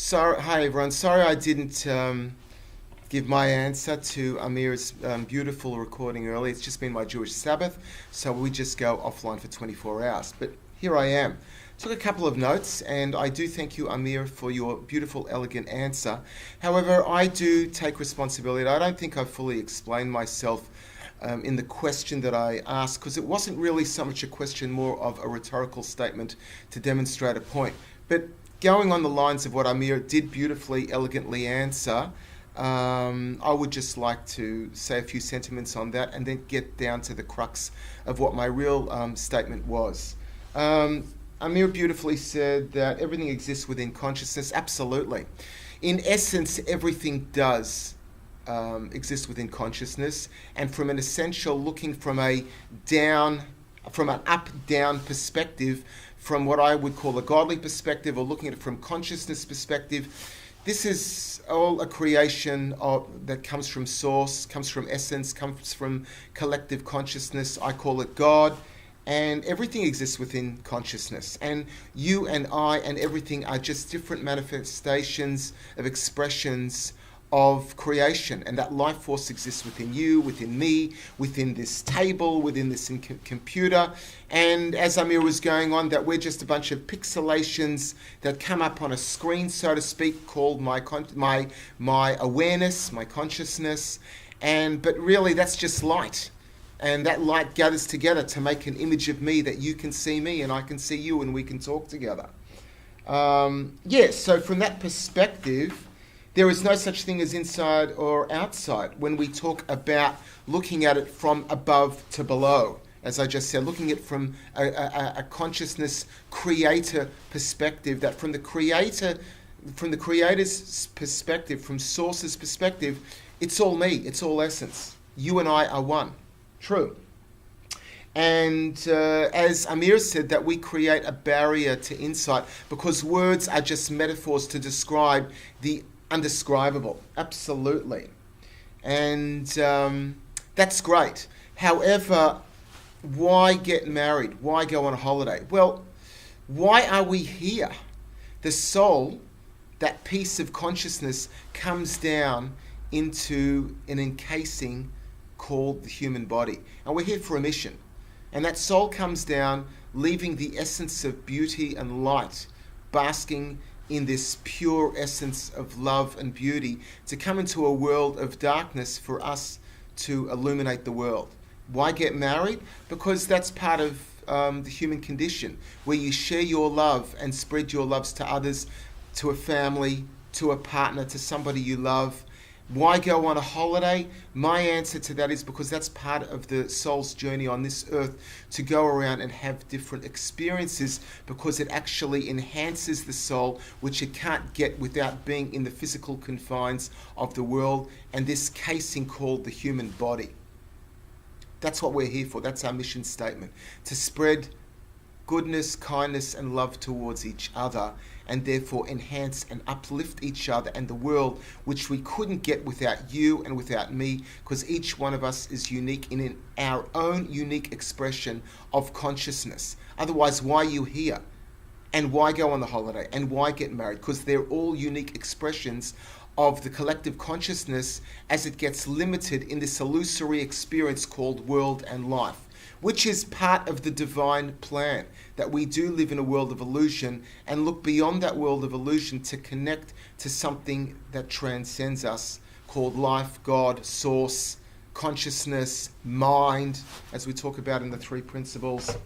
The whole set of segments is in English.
Sorry, hi everyone. Sorry I didn't give my answer to Amir's beautiful recording earlier. It's just been my Jewish Sabbath, so we just go offline for 24 hours. But here I am. Took a couple of notes, and I do thank you, Amir, for your beautiful, elegant answer. However, I do take responsibility. I don't think I fully explained myself in the question that I asked, because it wasn't really so much a question, more of a rhetorical statement to demonstrate a point. But going on the lines of what Amir did beautifully, elegantly answer, I would just like to say a few sentiments on that and then get down to the crux of what my real statement was. Amir beautifully said that everything exists within consciousness. Absolutely. In essence, everything does exist within consciousness, and from an essential, looking from an up-down perspective, from what I would call a godly perspective, or looking at it from consciousness perspective, this is all a creation that comes from source, comes from essence, comes from collective consciousness. I call it God, and everything exists within consciousness. And you and I and everything are just different manifestations of expressions of creation, and that life force exists within you, within me, within this table, within this computer. And as Amir was going on, that we're just a bunch of pixelations that come up on a screen, so to speak, called my awareness, my consciousness. But really, that's just light. And that light gathers together to make an image of me that you can see me and I can see you and we can talk together. So from that perspective, there is no such thing as inside or outside when we talk about looking at it from above to below. As I just said, looking at it from a consciousness creator perspective, that from the creator's perspective, from source's perspective, it's all me, it's all essence. You and I are one. True. And as Amir said, that we create a barrier to insight because words are just metaphors to describe the undescribable. Absolutely. And that's great. However, why get married? Why go on a holiday? Well, why are we here? The soul, that piece of consciousness, comes down into an encasing called the human body. And we're here for a mission. And that soul comes down, leaving the essence of beauty and light, basking in this pure essence of love and beauty, to come into a world of darkness for us to illuminate the world. Why get married? Because that's part of the human condition, where you share your love and spread your loves to others, to a family, to a partner, to somebody you love. Why go on a holiday? My answer to that is because that's part of the soul's journey on this earth, to go around and have different experiences, because it actually enhances the soul, which it can't get without being in the physical confines of the world and this casing called the human body. That's what we're here for. That's our mission statement, to spread goodness, kindness, and love towards each other, and therefore enhance and uplift each other and the world, which we couldn't get without you and without me, because each one of us is unique in our own unique expression of consciousness. Otherwise, why are you here? And why go on the holiday? And why get married? Because they're all unique expressions of the collective consciousness as it gets limited in this illusory experience called world and life, which is part of the divine plan, that we do live in a world of illusion and look beyond that world of illusion to connect to something that transcends us, called life, God, source, consciousness, mind, as we talk about in the three principles.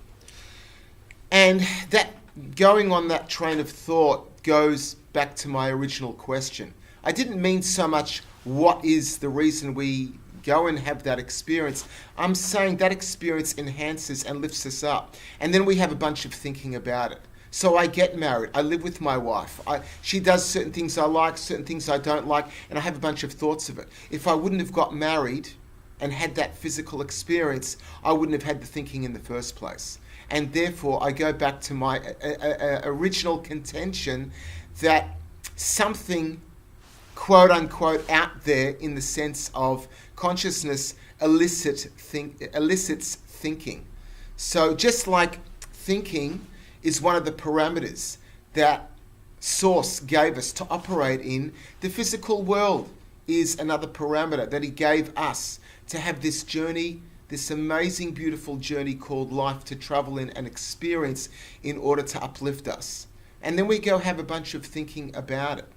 And that, going on that train of thought, goes back to my original question. I didn't mean so much what is the reason we go and have that experience. I'm saying that experience enhances and lifts us up. And then we have a bunch of thinking about it. So I get married. I live with my wife. She does certain things I like, certain things I don't like, and I have a bunch of thoughts of it. If I wouldn't have got married and had that physical experience, I wouldn't have had the thinking in the first place. And therefore, I go back to my original contention that something quote unquote out there in the sense of consciousness elicits thinking. So just like thinking is one of the parameters that Source gave us to operate in, the physical world is another parameter that he gave us to have this journey, this amazing, beautiful journey called life to travel in and experience in order to uplift us. And then we go have a bunch of thinking about it.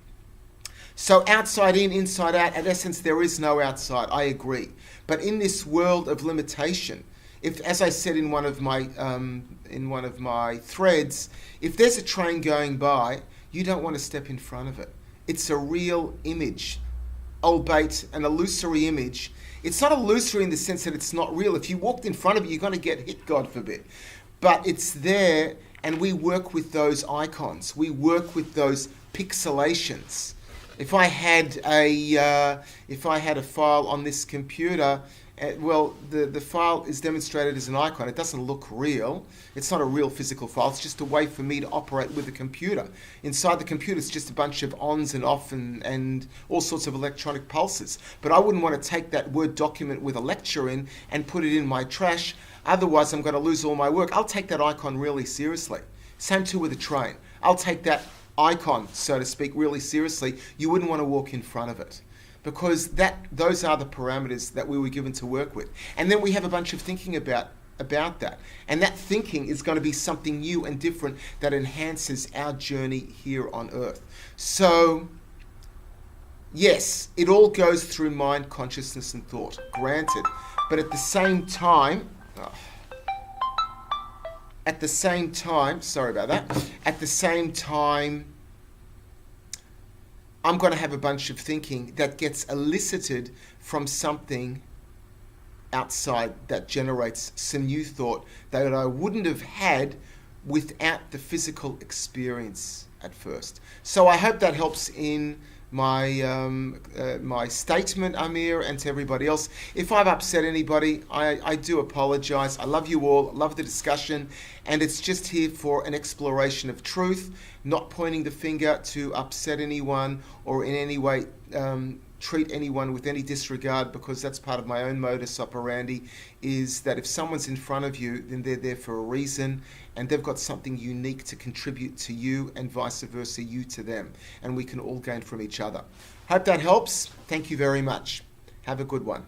So outside in, inside out, in essence, there is no outside. I agree. But in this world of limitation, if, as I said in one of my threads, if there's a train going by, you don't want to step in front of it. It's a real image, albeit an illusory image. It's not illusory in the sense that it's not real. If you walked in front of it, you're going to get hit, God forbid. But it's there, and we work with those icons. We work with those pixelations. If I had a file on this computer, the file is demonstrated as an icon. It doesn't look real. It's not a real physical file. It's just a way for me to operate with the computer. Inside the computer, it's just a bunch of ons and off and all sorts of electronic pulses. But I wouldn't want to take that Word document with a lecture in and put it in my trash. Otherwise, I'm going to lose all my work. I'll take that icon really seriously. Same too with a train. I'll take that icon, so to speak, really seriously. You wouldn't want to walk in front of it, because those are the parameters that we were given to work with. And then we have a bunch of thinking about that. And that thinking is going to be something new and different that enhances our journey here on Earth. So, yes, it all goes through mind, consciousness, and thought, granted. But at the same time, sorry about that. At the same time, I'm going to have a bunch of thinking that gets elicited from something outside that generates some new thought that I wouldn't have had without the physical experience at first. So I hope that helps in my statement, Amir, and to everybody else. If I've upset anybody, I do apologize. I love you all, love the discussion, and it's just here for an exploration of truth, not pointing the finger to upset anyone or in any way treat anyone with any disregard, because that's part of my own modus operandi, is that if someone's in front of you, then they're there for a reason, and they've got something unique to contribute to you, and vice versa, you to them, and we can all gain from each other. Hope that helps. Thank you very much. Have a good one.